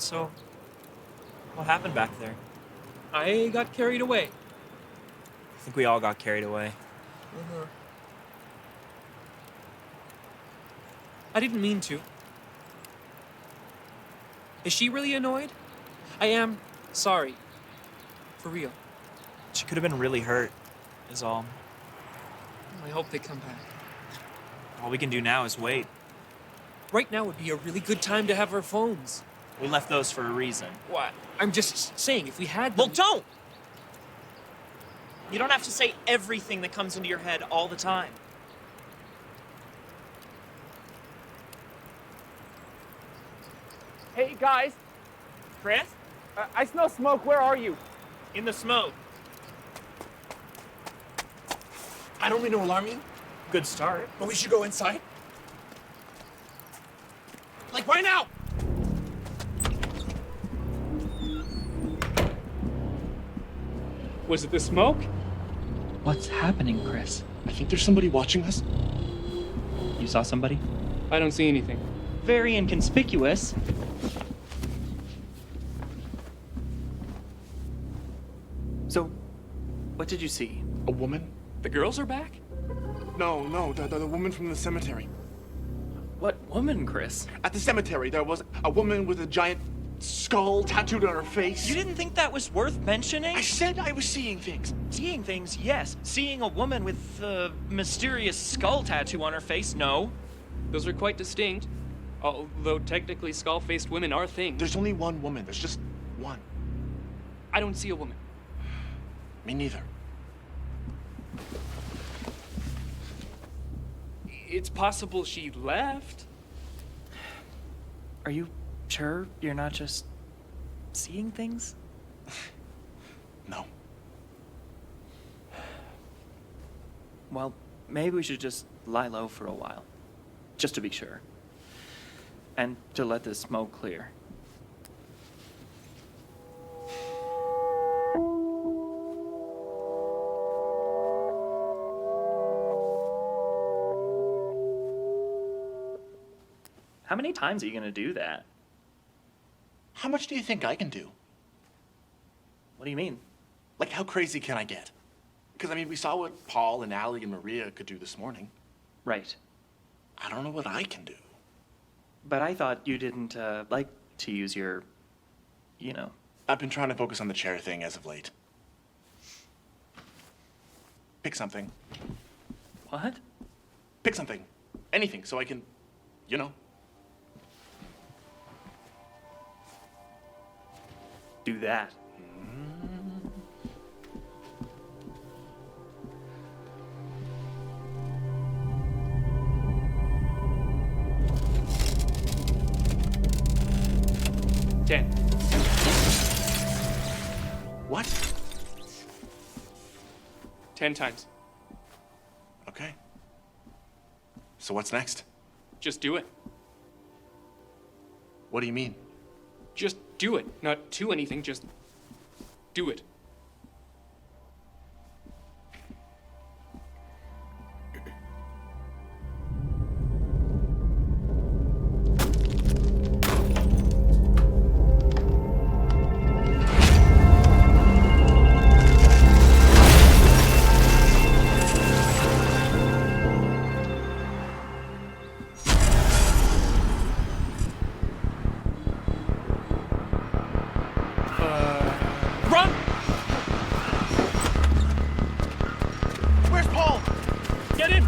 So, what happened back there? I got carried away. I think we all got carried away. I didn't mean to. Is she really annoyed? I am sorry. For real. She could have been really hurt, is all. I hope they come back. All we can do now is wait. Right now would be a really good time to have our phones. We left those for a reason. What? I'm just saying, if we had them... Well, don't! You don't have to say everything that comes into your head all the time. Hey, guys. Chris? I smell smoke. Where are you? In the smoke. I don't mean to alarm you, Good start. but we should go inside. Like right now! Was it the smoke? What's happening, Chris? I think there's somebody watching us. You saw somebody? I don't see anything. Very inconspicuous. So, what did you see? A woman? The girls are back? No, the woman from the cemetery. What woman, Chris? At the cemetery, there was a woman with a giant skull tattooed on her face. You didn't think that was worth mentioning? I said I was seeing things. Seeing things, yes. Seeing a woman with a mysterious skull tattoo on her face, no. Those are quite distinct. Although technically skull-faced women are things. There's only one woman. There's just one. I don't see a woman. Me neither. It's possible she left. Are you sure you're not just seeing things? No. Well, maybe we should just lie low for a while. Just to be sure. And to let the smoke clear. How many times are you going to do that? How much do you think I can do? What do you mean? Like, how crazy can I get? Because, I mean, we saw what Paul and Allie and Maria could do this morning. Right. I don't know what I can do. But I thought you didn't like to use your, you know. I've been trying to focus on the chair thing as of late. Pick something. What? Pick something. Anything, so I can, you know. Do that. Ten. What? 10 times. Okay. So what's next? Just do it. What do you mean? Just do it. Not to anything, just do it. Run! Where's Paul? Get in!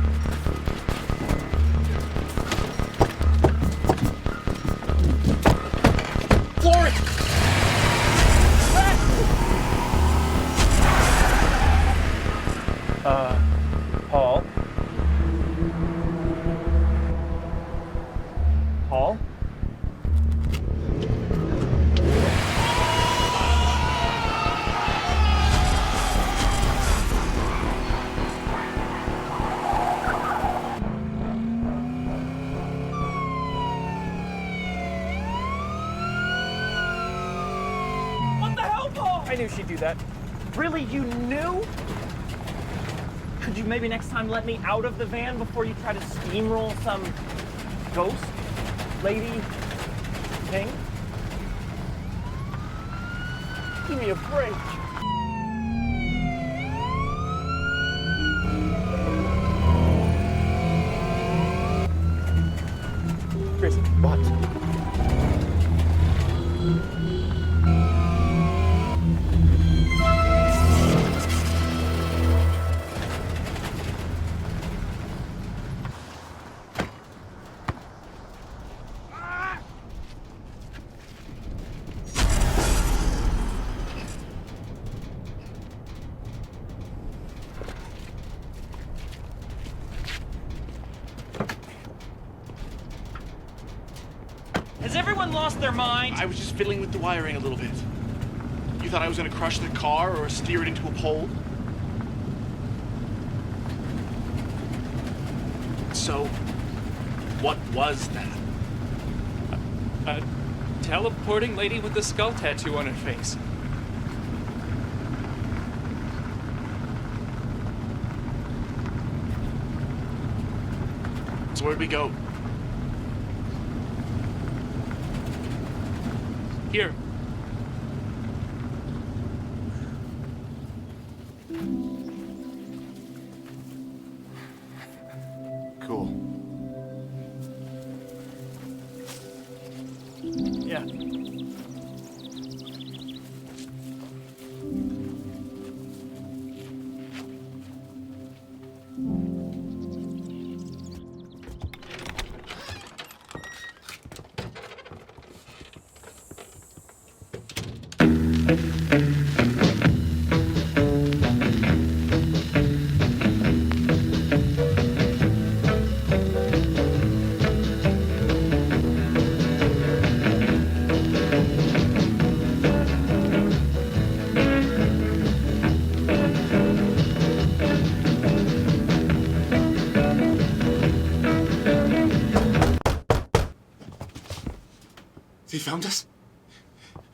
Floor it! Paul? Paul? What the hell, Paul? I knew she'd do that. Really, you knew? Could you maybe next time let me out of the van before you try to steamroll some ghost lady thing? Give me a break. Chris, what? Has everyone lost their mind? I was just fiddling with the wiring a little bit. You thought I was gonna crush the car or steer it into a pole? So, what was that? A teleporting lady with a skull tattoo on her face. So where'd we go? Here. Cool. Yeah. They found us?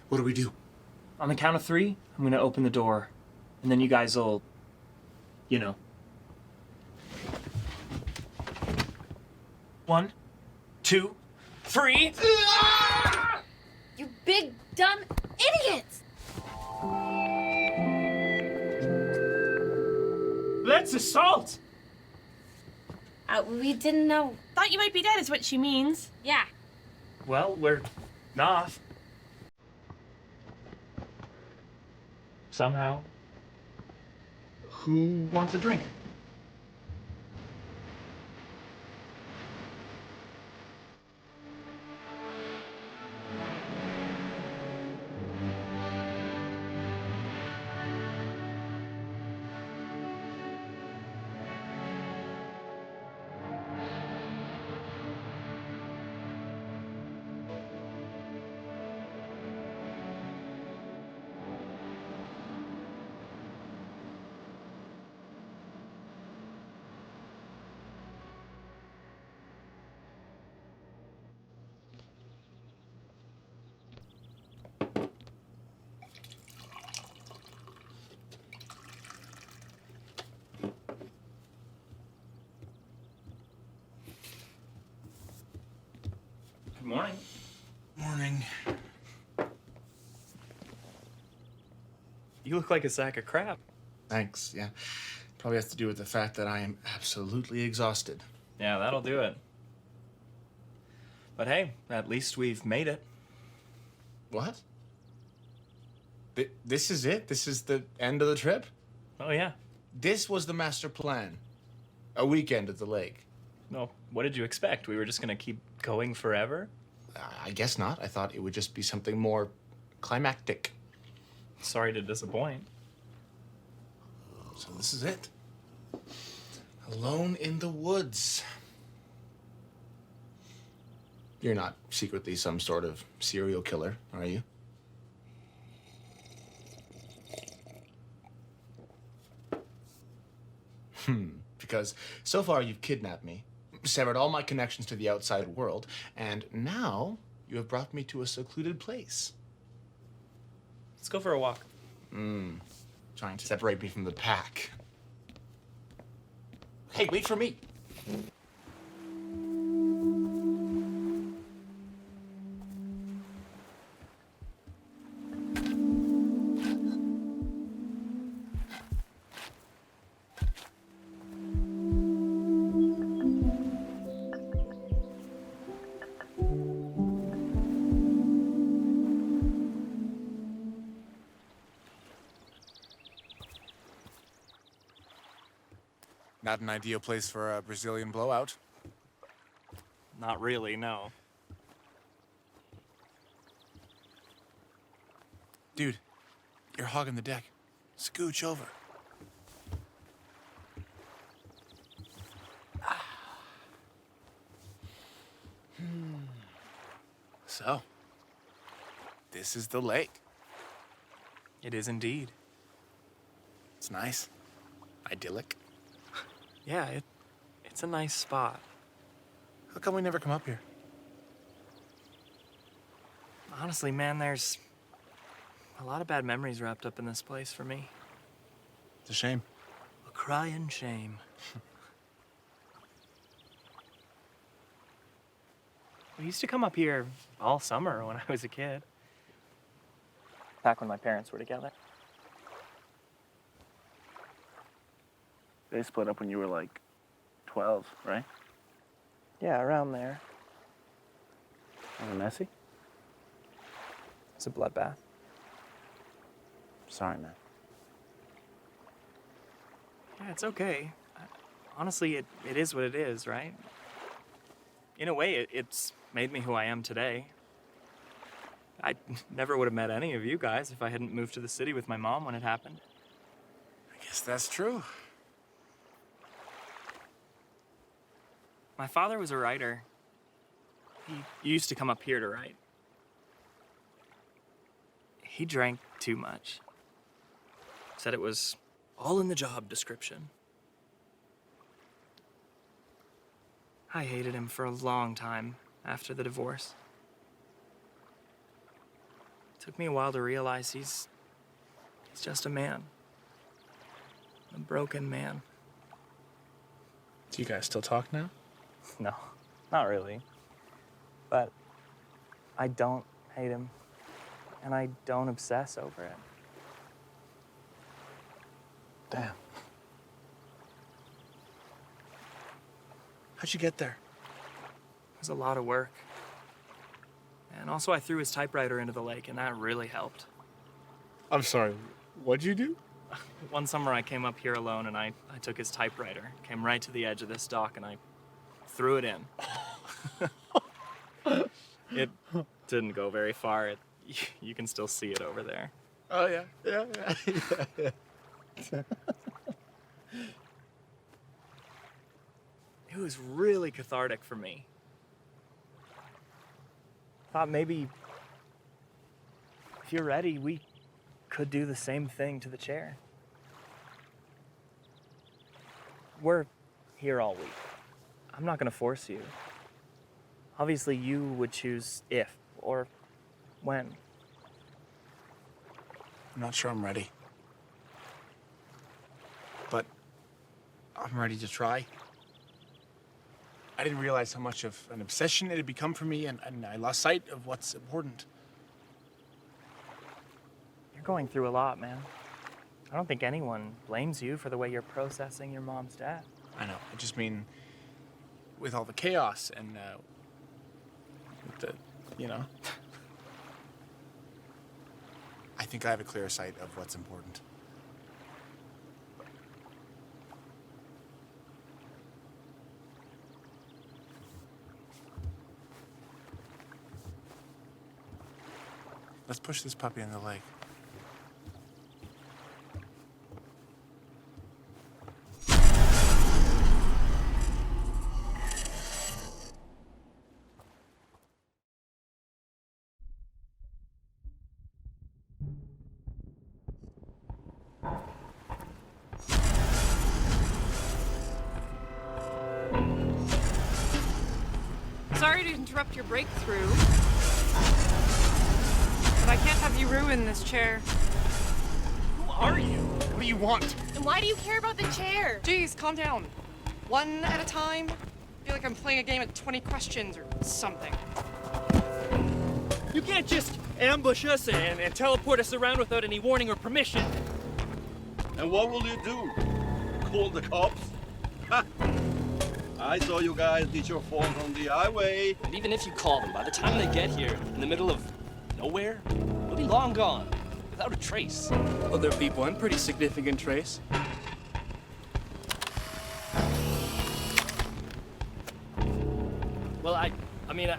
What do we do? On the count of 3, I'm gonna open the door, and then you guys will, you know. 1, 2, 3. You big dumb idiots! Let's assault! We didn't know. Thought you might be dead is what she means. Yeah. Well, we're not. Somehow. Who wants a drink? Good morning. Morning. You look like a sack of crap. Thanks, yeah. Probably has to do with the fact that I am absolutely exhausted. Yeah, that'll do it. But hey, at least we've made it. What? This is it? This is the end of the trip? Oh, yeah. This was the master plan. A weekend at the lake. No, what did you expect? We were just gonna keep going forever? I guess not. I thought it would just be something more climactic. Sorry to disappoint. So this is it. Alone in the woods. You're not secretly some sort of serial killer, are you? Because so far you've kidnapped me, severed all my connections to the outside world, and now you have brought me to a secluded place. Let's go for a walk. Trying to separate me from the pack. Hey, wait for me. Not an ideal place for a Brazilian blowout. Not really, no. Dude, you're hogging the deck. Scooch over. So, this is the lake. It is indeed. It's nice. Idyllic. Yeah, it's a nice spot. How come we never come up here? Honestly, man, there's a lot of bad memories wrapped up in this place for me. It's a shame. A crying shame. We used to come up here all summer when I was a kid. Back when my parents were together. They split up when you were like 12, right? Yeah, around there. Was it messy? It's a bloodbath. Sorry, man. Yeah, it's okay. Honestly, it is what it is, right? In a way, it's made me who I am today. I never would have met any of you guys if I hadn't moved to the city with my mom when it happened. I guess that's true. My father was a writer. He used to come up here to write. He drank too much. Said it was all in the job description. I hated him for a long time after the divorce. It took me a while to realize he's just a man. A broken man. Do you guys still talk now? No, not really. But I don't hate him, and I don't obsess over it. Damn. How'd you get there? It was a lot of work. And also I threw his typewriter into the lake, and that really helped. I'm sorry, what'd you do? One summer I came up here alone, and I took his typewriter, came right to the edge of this dock, and I threw it in. It didn't go very far. You can still see it over there. Oh, yeah, yeah. It was really cathartic for me. Thought maybe if you're ready, we could do the same thing to the chair. We're here all week. I'm not gonna force you. Obviously, you would choose if or when. I'm not sure I'm ready. But I'm ready to try. I didn't realize how much of an obsession it had become for me, and I lost sight of what's important. You're going through a lot, man. I don't think anyone blames you for the way you're processing your mom's death. I know. I just mean, with all the chaos and, with the, you know. I think I have a clearer sight of what's important. Let's push this puppy in the lake. Sorry to interrupt your breakthrough, but I can't have you ruin this chair. Who are you? What do you want? And why do you care about the chair? Jeez, calm down. One at a time. I feel like I'm playing a game of 20 questions or something. You can't just ambush us and teleport us around without any warning or permission. And what will you do? Call the cops? Ha! I saw you guys ditch your phone on the highway. And even if you call them, by the time they get here, in the middle of nowhere, they'll be long gone, without a trace. Well, there'll be one pretty significant trace. Well, I mean,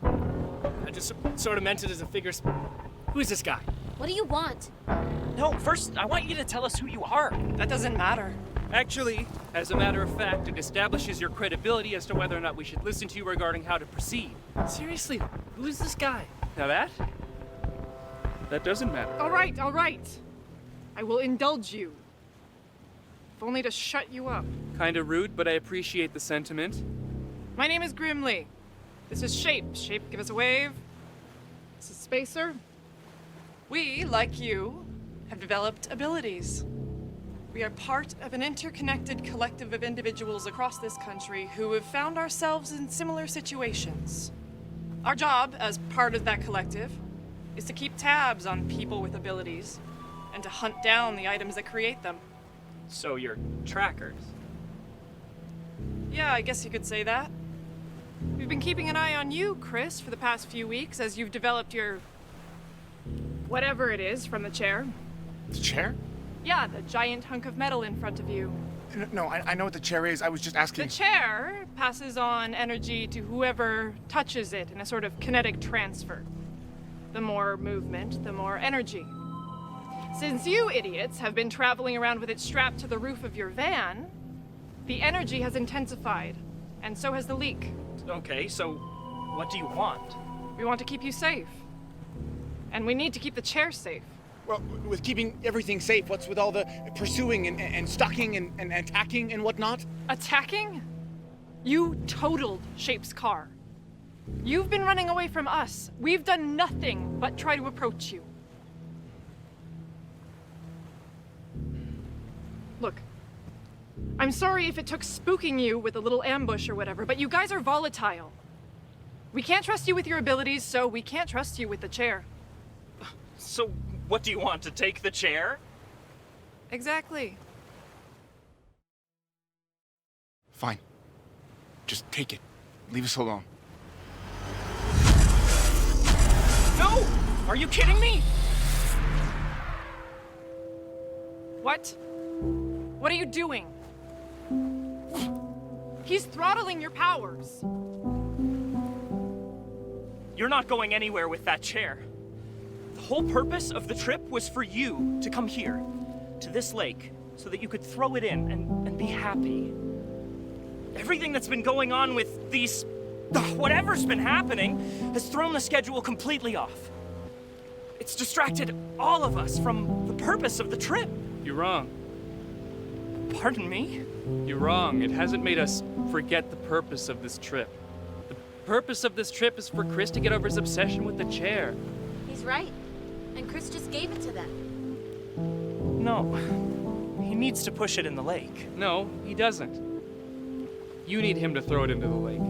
I just sort of meant it as a figure. Who's this guy? What do you want? No, first, I want you to tell us who you are. That doesn't matter. Actually, as a matter of fact, it establishes your credibility as to whether or not we should listen to you regarding how to proceed. Seriously, who is this guy? Now that doesn't matter. All right, all right. I will indulge you. If only to shut you up. Kinda rude, but I appreciate the sentiment. My name is Grimly. This is Shape. Shape, give us a wave. This is Spacer. We, like you, have developed abilities. We are part of an interconnected collective of individuals across this country who have found ourselves in similar situations. Our job, as part of that collective, is to keep tabs on people with abilities and to hunt down the items that create them. So you're trackers. Yeah, I guess you could say that. We've been keeping an eye on you, Chris, for the past few weeks as you've developed your... whatever it is from the chair. The chair? Yeah, the giant hunk of metal in front of you. No, I know what the chair is. I was just asking. The chair passes on energy to whoever touches it in a sort of kinetic transfer. The more movement, the more energy. Since you idiots have been traveling around with it strapped to the roof of your van, the energy has intensified, and so has the leak. Okay, so what do you want? We want to keep you safe. And we need to keep the chair safe. Well, with keeping everything safe, what's with all the pursuing and stalking and attacking and whatnot? Attacking? You totaled Shape's car. You've been running away from us. We've done nothing but try to approach you. Look, I'm sorry if it took spooking you with a little ambush or whatever, but you guys are volatile. We can't trust you with your abilities, so we can't trust you with the chair. So, what do you want, to take the chair? Exactly. Fine. Just take it. Leave us alone. No! Are you kidding me? What? What are you doing? He's throttling your powers. You're not going anywhere with that chair. The whole purpose of the trip was for you to come here, to this lake, so that you could throw it in and be happy. Everything that's been going on with these... whatever's been happening has thrown the schedule completely off. It's distracted all of us from the purpose of the trip. You're wrong. Pardon me? You're wrong. It hasn't made us forget the purpose of this trip. The purpose of this trip is for Chris to get over his obsession with the chair. He's right. And Chris just gave it to them. No. He needs to push it in the lake. No, he doesn't. You need him to throw it into the lake.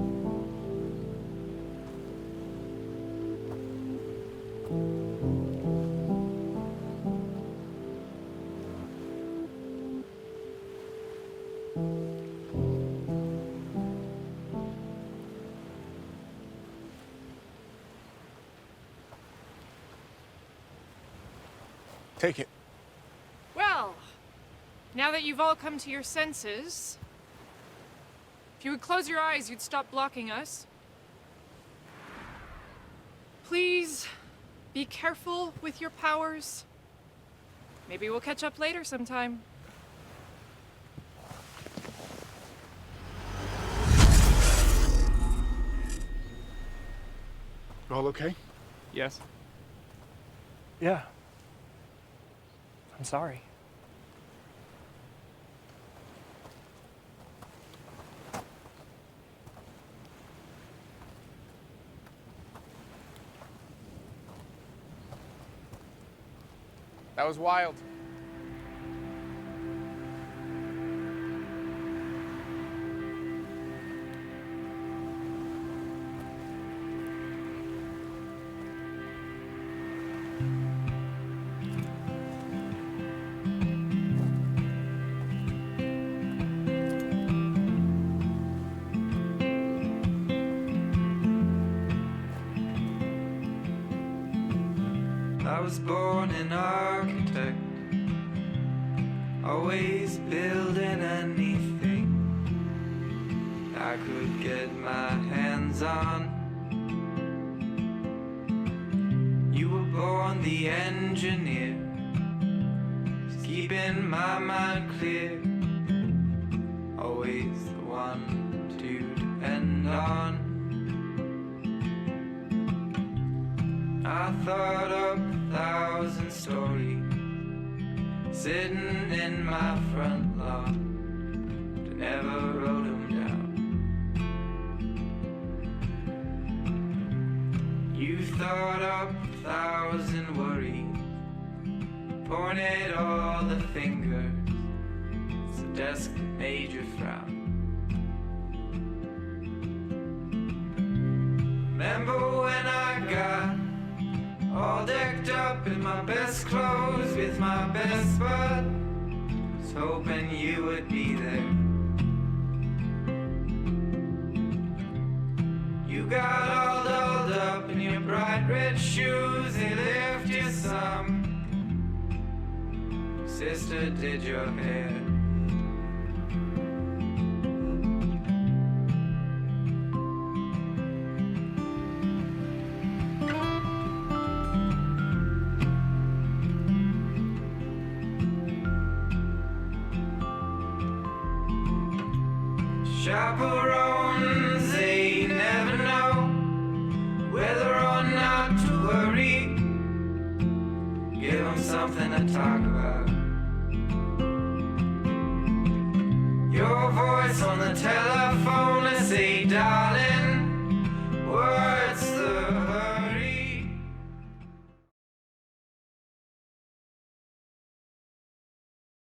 Take it. Well, now that you've all come to your senses, if you would close your eyes, you'd stop blocking us. Please, be careful with your powers. Maybe we'll catch up later sometime. You all okay? Yes? Yeah. I'm sorry. That was wild. I was born an architect, always building anything. I could get my hands on. You were born the engineer, just keeping my mind clear, always the one to depend on. I thought up 1,000 stories, sitting in my front lawn, but I never wrote them down. You thought up 1,000 worries, pointed all the fingers. It's the desk that made you frown. Remember when I got all decked up in my best clothes with my best bud? Was hoping you would be there. You got all dolled up in your bright red shoes, they left you some. Your sister did your hair. Chaperones, they never know whether or not to worry. Give them something to talk about. Your voice on the telephone, they say, darling,